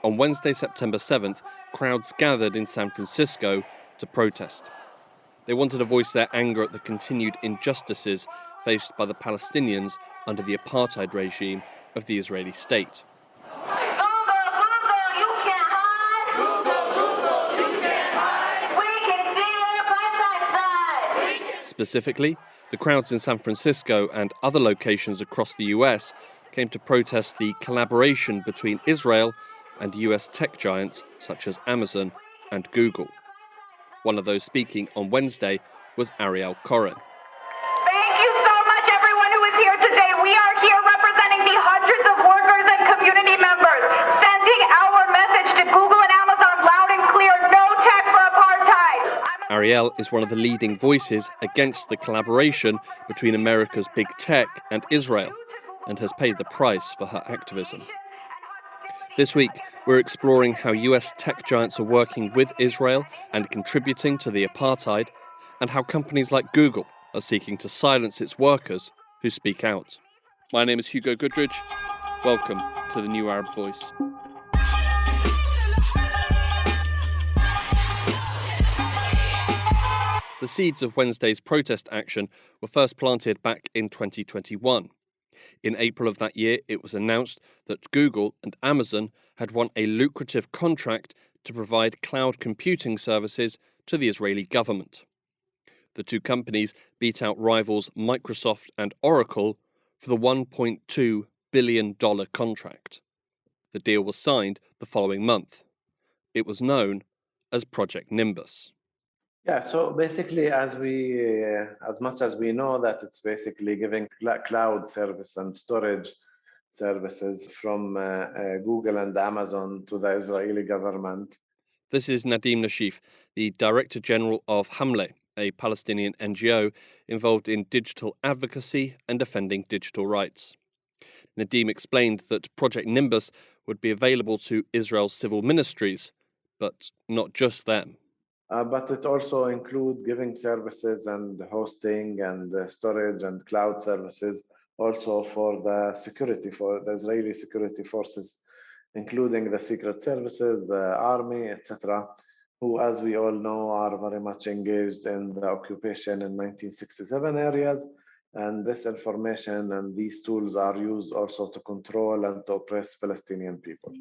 On Wednesday, September 7th, crowds gathered in San Francisco to protest. They wanted to voice their anger at the continued injustices faced by the Palestinians under the apartheid regime of the Israeli state. Specifically, the crowds in San Francisco and other locations across the US came to protest the collaboration between Israel and US tech giants such as Amazon and Google. One of those speaking on Wednesday was Ariel Koren. Thank you so much, everyone who is here today. We are here representing the hundreds of workers and community members, sending our message to Google and Amazon loud and clear: no tech for apartheid. Ariel is one of the leading voices against the collaboration between America's big tech and Israel, and has paid the price for her activism. This week, we're exploring how US tech giants are working with Israel and contributing to the apartheid, and how companies like Google are seeking to silence its workers who speak out. My name is Hugo Goodridge. Welcome to the New Arab Voice. The seeds of Wednesday's protest action were first planted back in 2021. In April of that year, it was announced that Google and Amazon had won a lucrative contract to provide cloud computing services to the Israeli government. The two companies beat out rivals Microsoft and Oracle for the $1.2 billion contract. The deal was signed the following month. It was known as Project Nimbus. Yeah, so basically, as much as we know that it's basically giving cloud service and storage services from Google and Amazon to the Israeli government. This is Nadim Nashif, the Director General of Hamle, a Palestinian NGO involved in digital advocacy and defending digital rights. Nadim explained that Project Nimbus would be available to Israel's civil ministries, but not just them. But it also includes giving services and hosting and storage and cloud services also for the security, for the Israeli security forces, including the secret services, the army, etc., who, as we all know, are very much engaged in the occupation in 1967 areas. And this information and these tools are used also to control and to oppress Palestinian people.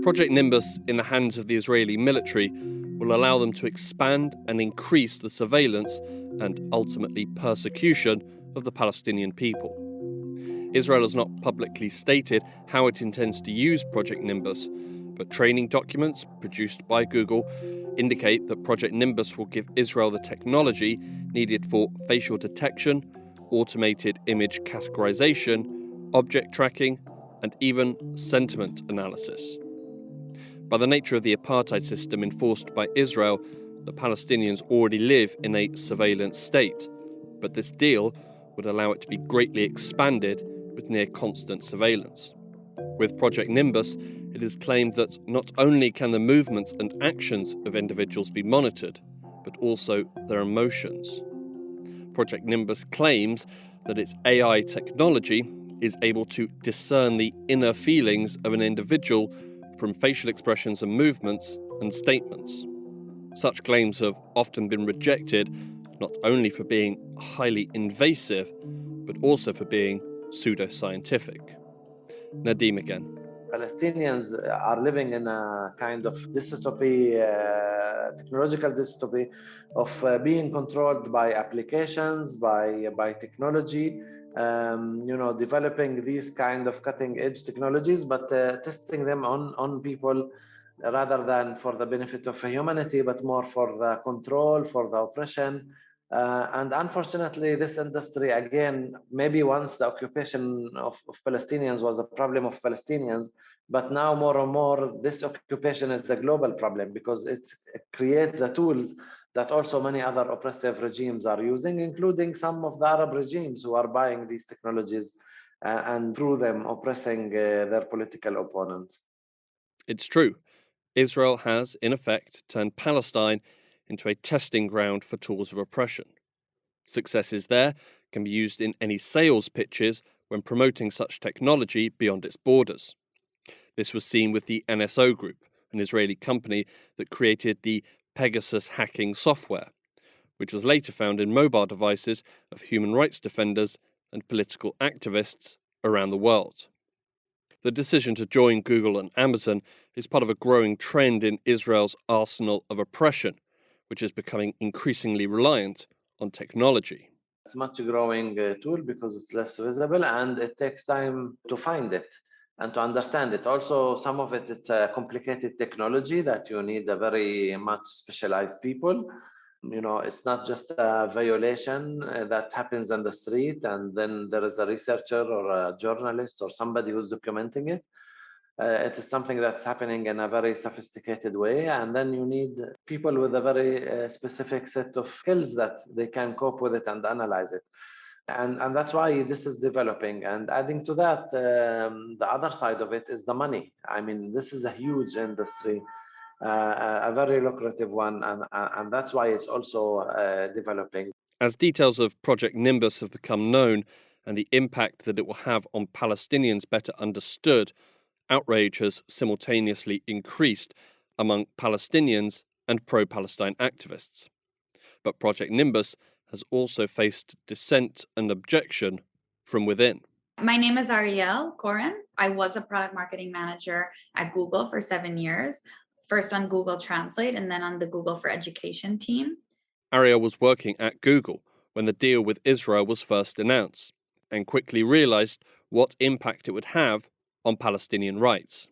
Project Nimbus, in the hands of the Israeli military, will allow them to expand and increase the surveillance and ultimately persecution of the Palestinian people. Israel has not publicly stated how it intends to use Project Nimbus, but training documents produced by Google indicate that Project Nimbus will give Israel the technology needed for facial detection, automated image categorization, object tracking, and even sentiment analysis. By the nature of the apartheid system enforced by Israel, the Palestinians already live in a surveillance state, but this deal would allow it to be greatly expanded with near constant surveillance. With Project Nimbus, it is claimed that not only can the movements and actions of individuals be monitored, but also their emotions. Project Nimbus claims that its AI technology is able to discern the inner feelings of an individual from facial expressions and movements and statements. Such claims have often been rejected, not only for being highly invasive, but also for being pseudoscientific. Nadim again. Palestinians are living in a kind of dystopy, technological dystopy of being controlled by applications, by technology, developing these kind of cutting-edge technologies, but testing them on people rather than for the benefit of humanity, but more for the control, for the oppression. And unfortunately, this industry, again, maybe once the occupation of Palestinians was a problem of Palestinians, but now more and more, this occupation is a global problem because it creates the tools that also many other oppressive regimes are using, including some of the Arab regimes who are buying these technologies and through them oppressing their political opponents. It's true. Israel has, in effect, turned Palestine into a testing ground for tools of oppression. Successes there can be used in any sales pitches when promoting such technology beyond its borders. This was seen with the NSO Group, an Israeli company that created the Pegasus hacking software, which was later found in mobile devices of human rights defenders and political activists around the world. The decision to join Google and Amazon is part of a growing trend in Israel's arsenal of oppression, which is becoming increasingly reliant on technology. It's a much growing tool because it's less visible and it takes time to find it and to understand it. Also, some of it, it's a complicated technology that you need a very much specialized people. It's not just a violation that happens on the street and then there is a researcher or a journalist or somebody who's documenting it. It is something that's happening in a very sophisticated way, and then you need people with a very specific set of skills that they can cope with it and analyze it. And that's why this is developing. And adding to that, the other side of it is the money. I mean, this is a huge industry, a very lucrative one, and that's why it's also developing. As details of Project Nimbus have become known and the impact that it will have on Palestinians better understood, outrage has simultaneously increased among Palestinians and pro-Palestine activists. But Project Nimbus has also faced dissent and objection from within. My name is Ariel Koren. I was a product marketing manager at Google for 7 years, first on Google Translate and then on the Google for Education team. Ariel was working at Google when the deal with Israel was first announced and quickly realized what impact it would have on Palestinian rights.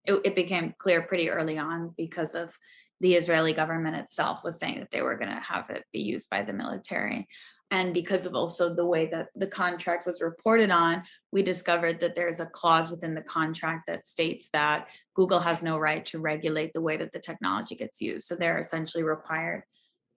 It became clear pretty early on because of the Israeli government itself was saying that they were going to have it be used by the military. And because of also the way that the contract was reported on, we discovered that there's a clause within the contract that states that Google has no right to regulate the way that the technology gets used. So they're essentially required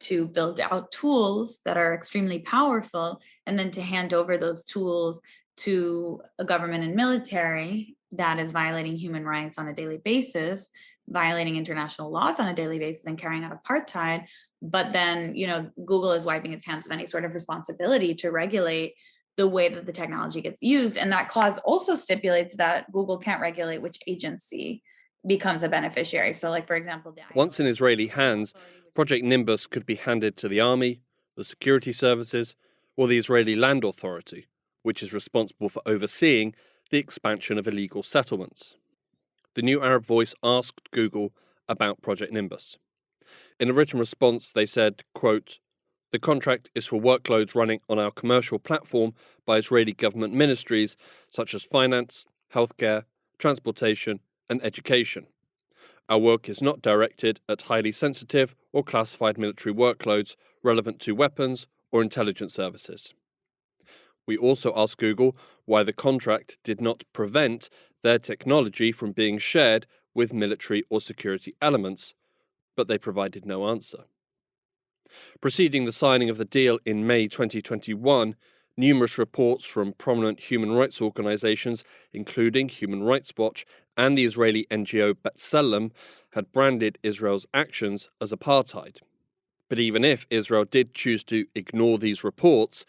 to build out tools that are extremely powerful and then to hand over those tools to a government and military that is violating human rights on a daily basis, violating international laws on a daily basis and carrying out apartheid. But then, Google is wiping its hands of any sort of responsibility to regulate the way that the technology gets used. And that clause also stipulates that Google can't regulate which agency becomes a beneficiary. So like, for example, once in Israeli hands, Project Nimbus could be handed to the army, the security services, or the Israeli Land Authority, which is responsible for overseeing the expansion of illegal settlements. The New Arab Voice asked Google about Project Nimbus. In a written response, they said, quote, "The contract is for workloads running on our commercial platform by Israeli government ministries such as finance, healthcare, transportation, and education. Our work is not directed at highly sensitive or classified military workloads relevant to weapons or intelligence services." We also asked Google why the contract did not prevent their technology from being shared with military or security elements, but they provided no answer. Preceding the signing of the deal in May 2021, numerous reports from prominent human rights organizations, including Human Rights Watch and the Israeli NGO B'Tselem, had branded Israel's actions as apartheid. But even if Israel did choose to ignore these reports,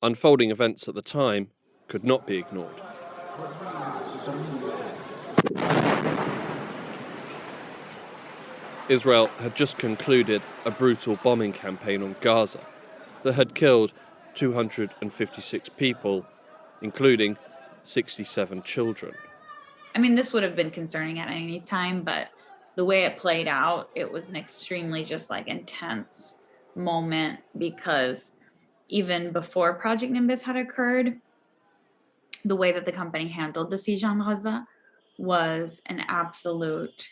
unfolding events at the time could not be ignored. Israel had just concluded a brutal bombing campaign on Gaza that had killed 256 people, including 67 children. I mean, this would have been concerning at any time, but the way it played out, it was an extremely intense moment because even before Project Nimbus had occurred, the way that the company handled the siege on Gaza was an absolute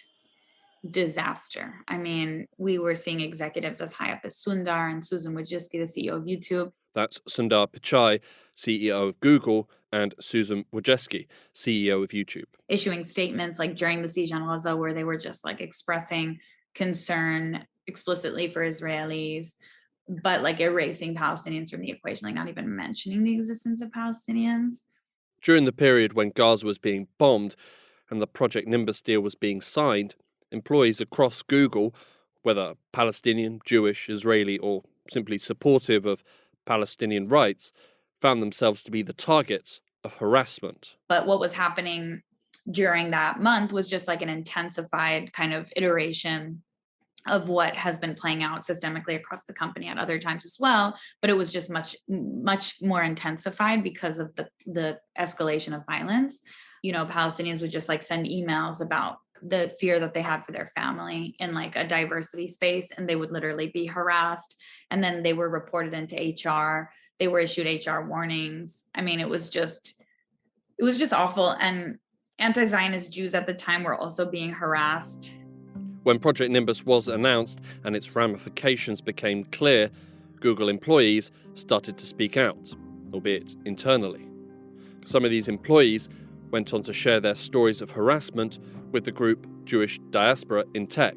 disaster. I mean, we were seeing executives as high up as Sundar and Susan Wojcicki, the CEO of YouTube. That's Sundar Pichai, CEO of Google, and Susan Wojcicki, CEO of YouTube. Issuing statements during the siege on Gaza where they were just expressing concern explicitly for Israelis, but erasing Palestinians from the equation, not even mentioning the existence of Palestinians. During the period when Gaza was being bombed and the Project Nimbus deal was being signed, employees across Google, whether Palestinian, Jewish, Israeli, or simply supportive of Palestinian rights, found themselves to be the targets of harassment. But what was happening during that month was just like an intensified kind of iteration of what has been playing out systemically across the company at other times as well. But it was just much more intensified because of the escalation of violence. You know, Palestinians would just like send emails about the fear that they had for their family in like a diversity space, and they would literally be harassed. And then they were reported into HR. They were issued HR warnings. I mean, it was just awful. And anti-Zionist Jews at the time were also being harassed. When Project Nimbus was announced and its ramifications became clear, Google employees started to speak out, albeit internally. Some of these employees went on to share their stories of harassment with the group Jewish Diaspora in Tech.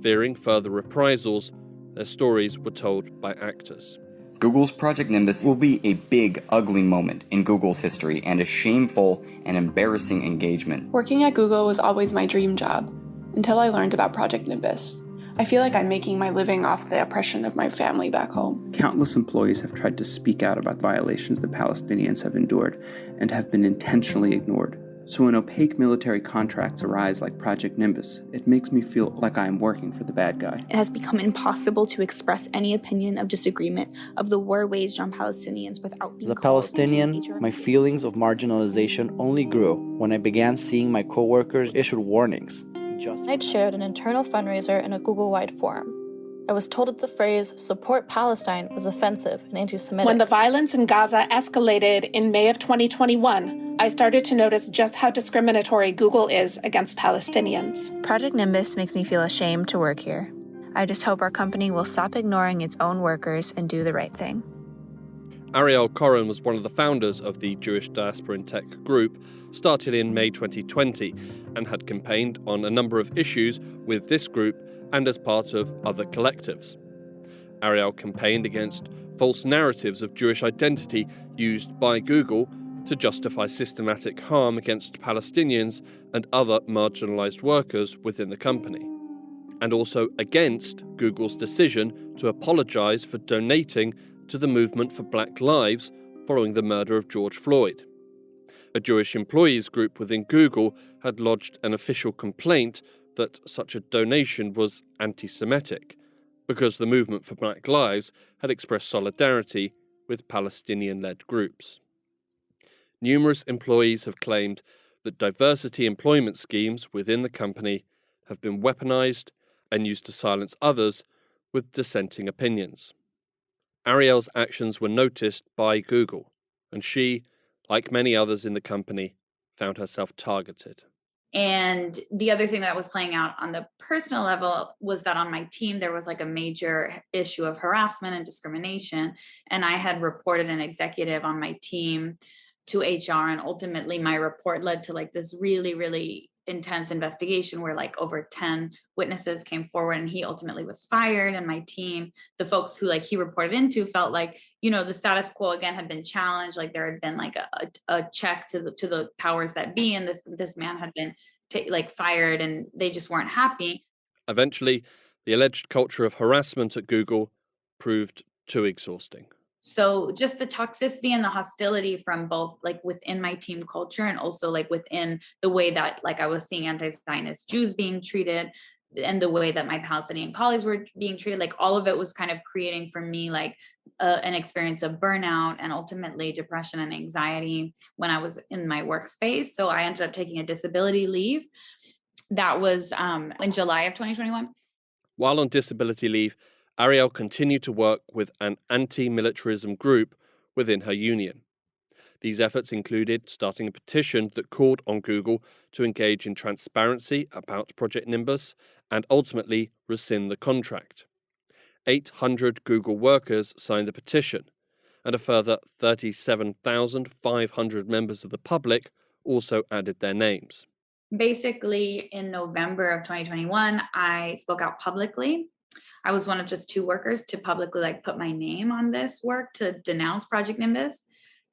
Fearing further reprisals, their stories were told by actors. Google's Project Nimbus will be a big, ugly moment in Google's history and a shameful and embarrassing engagement. Working at Google was always my dream job, until I learned about Project Nimbus. I feel like I'm making my living off the oppression of my family back home. Countless employees have tried to speak out about violations that Palestinians have endured and have been intentionally ignored. So when opaque military contracts arise like Project Nimbus, it makes me feel like I am working for the bad guy. It has become impossible to express any opinion of disagreement of the war waged on Palestinians without being As a Palestinian, my feelings of marginalization only grew when I began seeing my coworkers issued warnings. I'd shared an internal fundraiser in a Google-wide forum. I was told that the phrase, "support Palestine," was offensive and anti-Semitic. When the violence in Gaza escalated in May of 2021, I started to notice just how discriminatory Google is against Palestinians. Project Nimbus makes me feel ashamed to work here. I just hope our company will stop ignoring its own workers and do the right thing. Ariel Koren was one of the founders of the Jewish Diaspora in Tech group, started in May 2020, and had campaigned on a number of issues with this group and as part of other collectives. Ariel campaigned against false narratives of Jewish identity used by Google to justify systematic harm against Palestinians and other marginalized workers within the company, and also against Google's decision to apologize for donating to the movement for Black Lives following the murder of George Floyd. A Jewish employees group within Google had lodged an official complaint that such a donation was anti-Semitic, because the movement for Black Lives had expressed solidarity with Palestinian-led groups. Numerous employees have claimed that diversity employment schemes within the company have been weaponized and used to silence others with dissenting opinions. Ariel's actions were noticed by Google, and she, like many others in the company, found herself targeted. And the other thing that was playing out on the personal level was that on my team, there was like a major issue of harassment and discrimination. And I had reported an executive on my team to HR. And ultimately my report led to like this really, really intense investigation where like over 10 witnesses came forward, and he ultimately was fired. And my team, the folks who like he reported into, felt like, you know, the status quo again had been challenged. Like there had been like a check to the powers that be, and this man had been fired, and they just weren't happy. Eventually, the alleged culture of harassment at Google proved too exhausting. So just the toxicity and the hostility from both like within my team culture and also like within the way that like I was seeing anti-Zionist Jews being treated and the way that my Palestinian colleagues were being treated, like all of it was kind of creating for me like an experience of burnout and ultimately depression and anxiety when I was in my workspace. So I ended up taking a disability leave. That was in July of 2021. While on disability leave, Ariel continued to work with an anti-militarism group within her union. These efforts included starting a petition that called on Google to engage in transparency about Project Nimbus and ultimately rescind the contract. 800 Google workers signed the petition, and a further 37,500 members of the public also added their names. Basically, in November of 2021, I spoke out publicly. I was one of just 2 workers to publicly like put my name on this work to denounce Project Nimbus,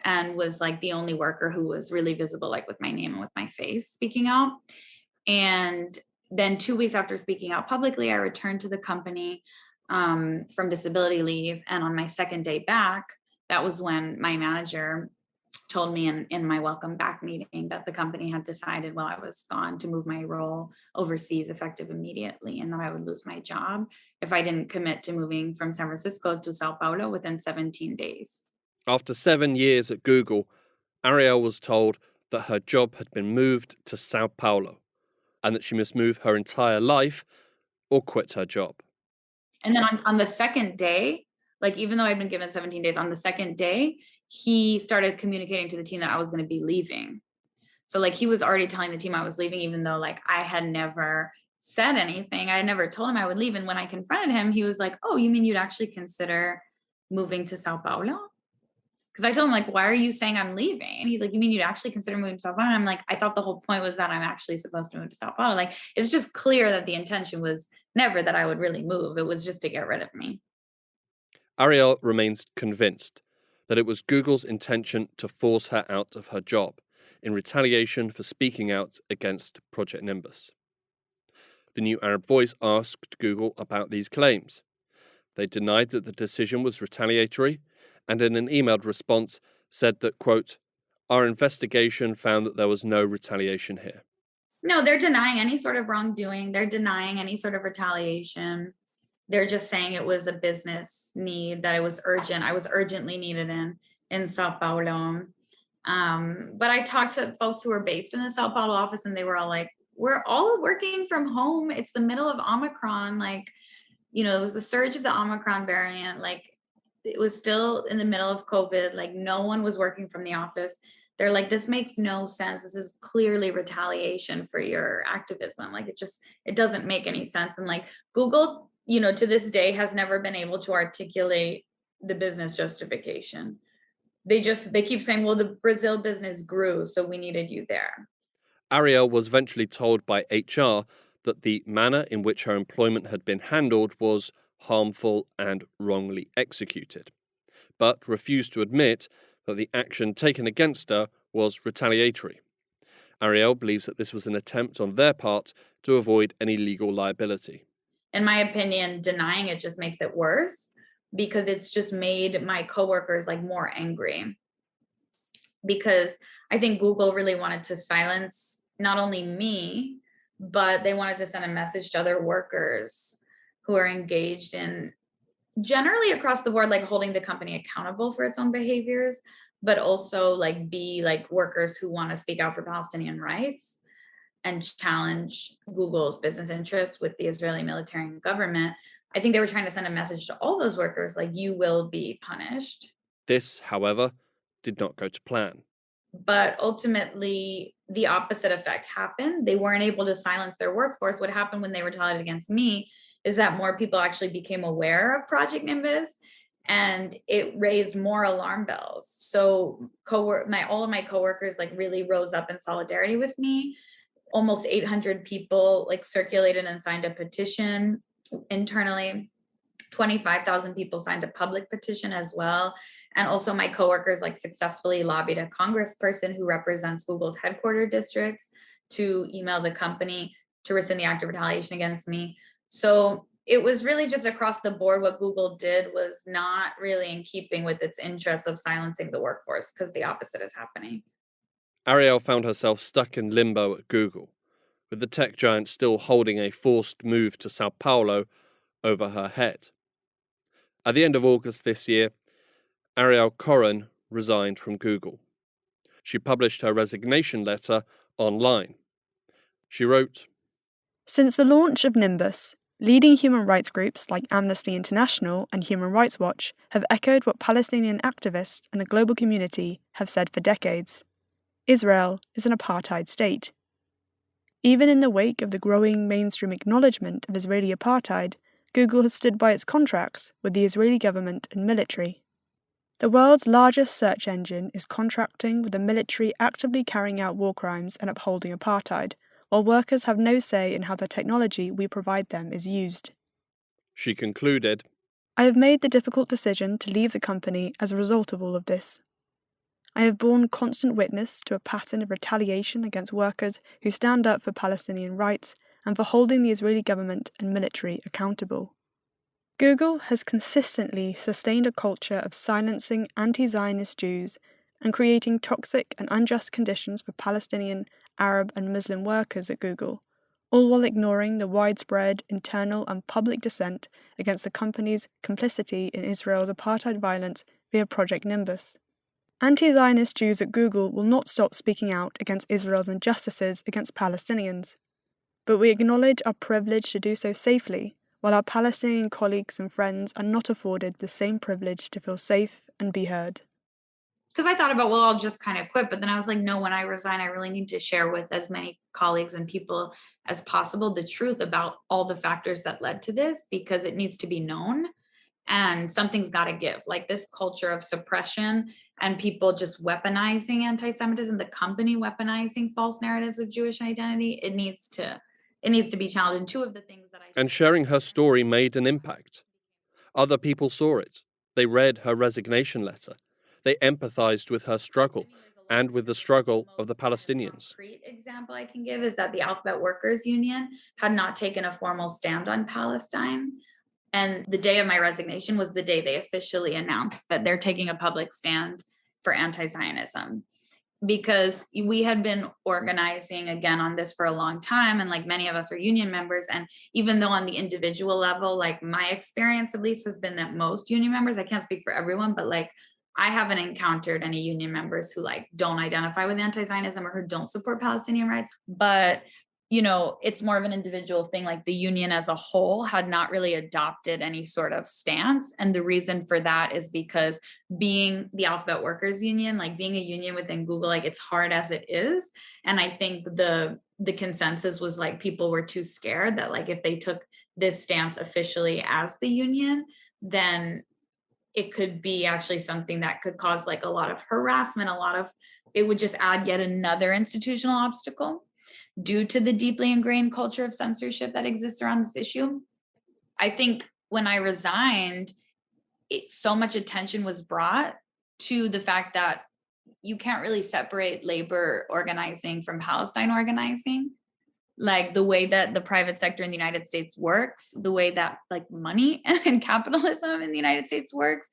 and was like the only worker who was really visible, like with my name and with my face speaking out. And then 2 weeks after speaking out publicly, I returned to the company from disability leave. And on my second day back, that was when my manager told me in my welcome back meeting that the company had decided while I was gone to move my role overseas effective immediately, and that I would lose my job if I didn't commit to moving from San Francisco to Sao Paulo within 17 days. After 7 years at Google, Ariel was told that her job had been moved to Sao Paulo and that she must move her entire life or quit her job. And then on the second day, like even though I'd been given 17 days, on the second day, he started communicating to the team that I was going to be leaving. So like he was already telling the team I was leaving, even though like I had never said anything. I had never told him I would leave. And when I confronted him, he was like, "Oh, you mean you'd actually consider moving to Sao Paulo?" Because I told him, like, "Why are you saying I'm leaving?" And he's like, "You mean you'd actually consider moving to Sao Paulo?" And I'm like, "I thought the whole point was that I'm actually supposed to move to Sao Paulo." Like, it's just clear that the intention was never that I would really move. It was just to get rid of me. Ariel remains convinced that it was Google's intention to force her out of her job in retaliation for speaking out against Project Nimbus. The New Arab Voice asked Google about these claims. They denied that the decision was retaliatory, and in an emailed response said that, quote, "Our investigation found that there was no retaliation here." No, they're denying any sort of wrongdoing. They're denying any sort of retaliation. They're just saying it was a business need, that it was urgent. I was urgently needed in Sao Paulo. But I talked to folks who were based in the Sao Paulo office, and they were all like, "We're all working from home. It's the middle of Omicron. Like, you know, it was the surge of the Omicron variant. Like, it was still in the middle of COVID. Like, no one was working from the office." They're like, "This makes no sense. This is clearly retaliation for your activism. Like, it doesn't make any sense." And like Google, you know, to this day has never been able to articulate the business justification. They keep saying, "Well, the Brazil business grew, so we needed you there." Ariel was eventually told by HR that the manner in which her employment had been handled was harmful and wrongly executed, but refused to admit that the action taken against her was retaliatory. Ariel believes that this was an attempt on their part to avoid any legal liability. In my opinion, denying it just makes it worse, because it's just made my coworkers like more angry. Because I think Google really wanted to silence not only me, but they wanted to send a message to other workers who are engaged in, generally across the board, like holding the company accountable for its own behaviors, but also like be like workers who want to speak out for Palestinian rights and challenge Google's business interests with the Israeli military and government. I think they were trying to send a message to all those workers, like, you will be punished. This, however, did not go to plan. But ultimately, the opposite effect happened. They weren't able to silence their workforce. What happened when they retaliated against me is that more people actually became aware of Project Nimbus, and it raised more alarm bells. So all of my coworkers like really rose up in solidarity with me. Almost 800 people like circulated and signed a petition internally. 25,000 people signed a public petition as well. And also my coworkers like successfully lobbied a congressperson who represents Google's headquarter districts to email the company to rescind the act of retaliation against me. So it was really just across the board. What Google did was not really in keeping with its interests of silencing the workforce, because the opposite is happening. Ariel found herself stuck in limbo at Google, with the tech giant still holding a forced move to Sao Paulo over her head. At the end of August this year, Ariel Koren resigned from Google. She published her resignation letter online. She wrote, "Since the launch of Nimbus, leading human rights groups like Amnesty International and Human Rights Watch have echoed what Palestinian activists and the global community have said for decades. Israel is an apartheid state. Even in the wake of the growing mainstream acknowledgement of Israeli apartheid, Google has stood by its contracts with the Israeli government and military. The world's largest search engine is contracting with the military actively carrying out war crimes and upholding apartheid, while workers have no say in how the technology we provide them is used." She concluded, "I have made the difficult decision to leave the company as a result of all of this. I have borne constant witness to a pattern of retaliation against workers who stand up for Palestinian rights and for holding the Israeli government and military accountable. Google has consistently sustained a culture of silencing anti-Zionist Jews and creating toxic and unjust conditions for Palestinian, Arab, and Muslim workers at Google, all while ignoring the widespread internal and public dissent against the company's complicity in Israel's apartheid violence via Project Nimbus. Anti-Zionist Jews at Google will not stop speaking out against Israel's injustices against Palestinians. But we acknowledge our privilege to do so safely, while our Palestinian colleagues and friends are not afforded the same privilege to feel safe and be heard. Because I thought about, well, I'll just kind of quit. But then I was like, no, when I resign, I really need to share with as many colleagues and people as possible the truth about all the factors that led to this, because it needs to be known and something's got to give. Like this culture of suppression and people just weaponizing anti-Semitism, the company weaponizing false narratives of Jewish identity, it needs to be challenged. And two of the things that And sharing her story made an impact. Other people saw it. They read her resignation letter. They empathized with her struggle and with the struggle of the Palestinians. A concrete example I can give is that the Alphabet Workers Union had not taken a formal stand on Palestine. And the day of my resignation was the day they officially announced that they're taking a public stand for anti-Zionism. Because we had been organizing again on this for a long time, and like many of us are union members, and even though on the individual level, like my experience at least has been that most union members, I can't speak for everyone, but like I haven't encountered any union members who like don't identify with anti-Zionism or who don't support Palestinian rights. But you know, it's more of an individual thing. Like the union as a whole had not really adopted any sort of stance. And the reason for that is because being the Alphabet Workers Union, like being a union within Google, like it's hard as it is. And I think the consensus was like people were too scared that like if they took this stance officially as the union, then it could be actually something that could cause like a lot of harassment, it would just add yet another institutional obstacle due to the deeply ingrained culture of censorship that exists around this issue. I think when I resigned, so much attention was brought to the fact that you can't really separate labor organizing from Palestine organizing. Like the way that the private sector in the United States works, the way that like money and capitalism in the United States works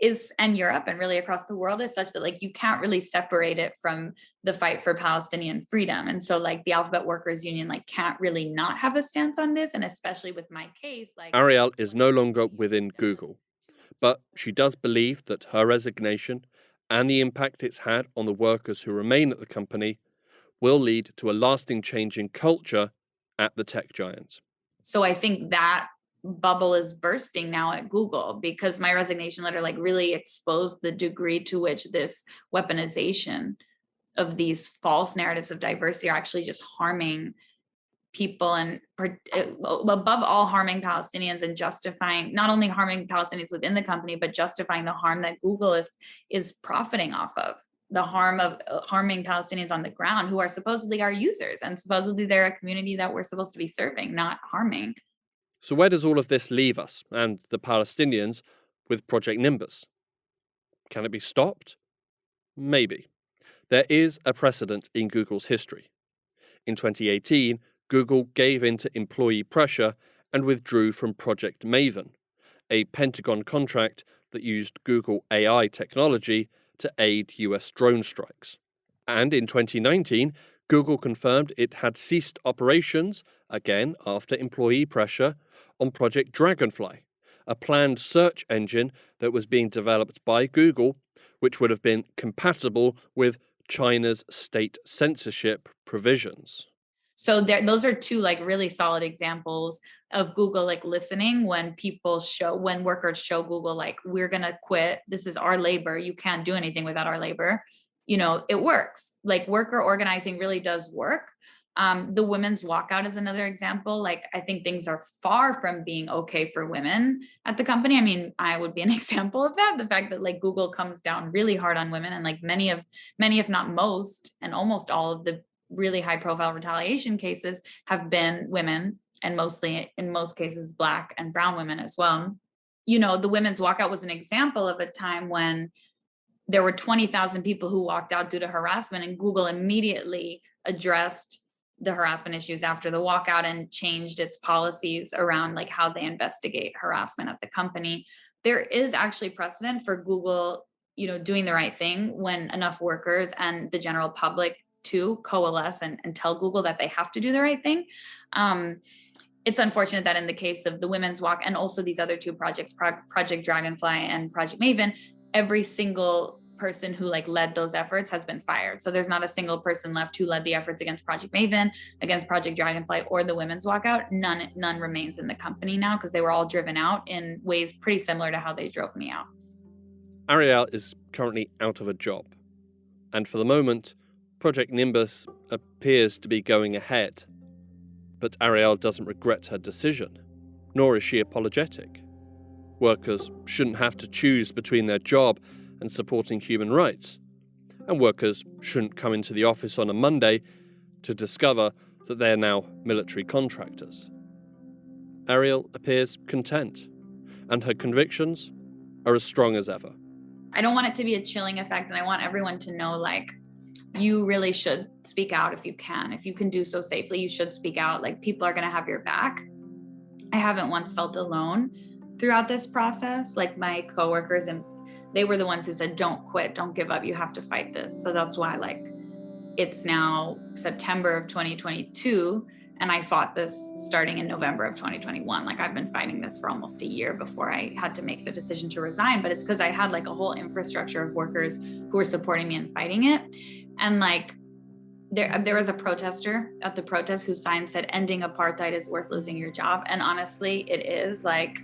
is, and Europe and really across the world, is such that like you can't really separate it from the fight for Palestinian freedom. And so like the Alphabet Workers Union like can't really not have a stance on this. And especially with my case, like Ariel is no longer within Google, but she does believe that her resignation and the impact it's had on the workers who remain at the company will lead to a lasting change in culture at the tech giant. So I think that bubble is bursting now at Google, because my resignation letter like really exposed the degree to which this weaponization of these false narratives of diversity are actually just harming people, and above all harming Palestinians, and justifying not only harming Palestinians within the company, but justifying the harm that Google is profiting off of, the harm of harming Palestinians on the ground who are supposedly our users, and supposedly they're a community that we're supposed to be serving, not harming. So where does all of this leave us and the Palestinians with Project Nimbus? Can it be stopped? Maybe. There is a precedent in Google's history. In 2018, Google gave in to employee pressure and withdrew from Project Maven, a Pentagon contract that used Google AI technology to aid US drone strikes. And in 2019, Google confirmed it had ceased operations, again after employee pressure, on Project Dragonfly, a planned search engine that was being developed by Google, which would have been compatible with China's state censorship provisions. So those are two like really solid examples of Google like listening when workers show Google like, we're going to quit. This is our labor. You can't do anything without our labor. You know, it works. Like worker organizing really does work. The women's walkout is another example. Like, I think things are far from being okay for women at the company. I mean, I would be an example of that. The fact that like Google comes down really hard on women, and like many, if not most, and almost all of the really high profile retaliation cases have been women, and mostly in most cases, Black and brown women as well. You know, the women's walkout was an example of a time when there were 20,000 people who walked out due to harassment, and Google immediately addressed the harassment issues after the walkout and changed its policies around like how they investigate harassment at the company. There is actually precedent for Google doing the right thing when enough workers and the general public to coalesce and tell Google that they have to do the right thing. It's unfortunate that in the case of the Women's Walk and also these other two projects, Project Dragonfly and Project Maven, every single person who led those efforts has been fired. So there's not a single person left who led the efforts against Project Maven, against Project Dragonfly, or the Women's Walkout. None remains in the company now because they were all driven out in ways pretty similar to how they drove me out. Ariel is currently out of a job. And for the moment, Project Nimbus appears to be going ahead. But Ariel doesn't regret her decision, nor is she apologetic. Workers shouldn't have to choose between their job and supporting human rights. And workers shouldn't come into the office on a Monday to discover that they are now military contractors. Ariel appears content, and her convictions are as strong as ever. I don't want it to be a chilling effect, and I want everyone to know, you really should speak out if you can. If you can do so safely, you should speak out. People are going to have your back. I haven't once felt alone throughout this process. My coworkers, and they were the ones who said, don't quit, don't give up, you have to fight this. So that's why it's now September of 2022, and I fought this starting in November of 2021. I've been fighting this for almost a year before I had to make the decision to resign, but it's because I had a whole infrastructure of workers who were supporting me and fighting it. And there was a protester at the protest whose sign said, ending apartheid is worth losing your job. And honestly, it is. I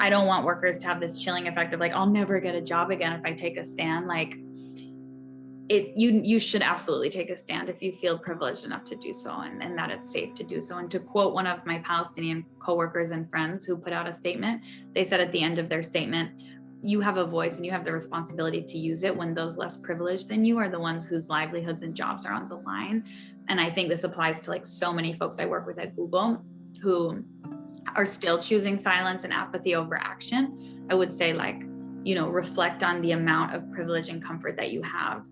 don't want workers to have this chilling effect of I'll never get a job again if I take a stand. You should absolutely take a stand if you feel privileged enough to do so, and that it's safe to do so. And to quote one of my Palestinian coworkers and friends who put out a statement, they said at the end of their statement, you have a voice and you have the responsibility to use it when those less privileged than you are the ones whose livelihoods and jobs are on the line. And I think this applies to so many folks I work with at Google who are still choosing silence and apathy over action. I would say reflect on the amount of privilege and comfort that you have,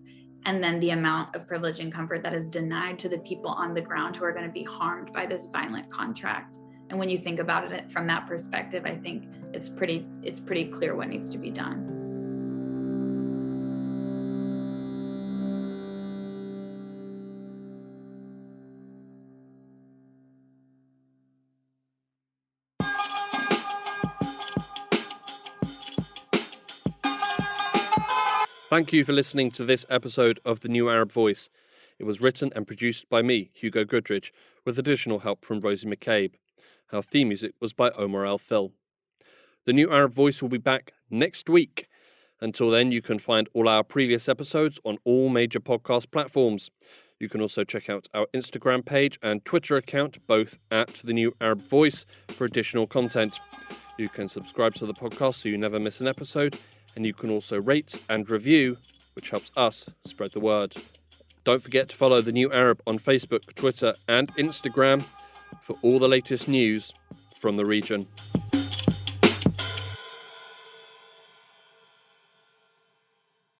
and then the amount of privilege and comfort that is denied to the people on the ground who are going to be harmed by this violent contract. And when you think about it from that perspective, I think it's pretty clear what needs to be done. Thank you for listening to this episode of The New Arab Voice. It was written and produced by me, Hugo Goodridge, with additional help from Rosie McCabe. Our theme music was by Omar Al-Fil. The New Arab Voice will be back next week. Until then, you can find all our previous episodes on all major podcast platforms. You can also check out our Instagram page and Twitter account, both at The New Arab Voice, for additional content. You can subscribe to the podcast so you never miss an episode, and you can also rate and review, which helps us spread the word. Don't forget to follow The New Arab on Facebook, Twitter, and Instagram for all the latest news from the region.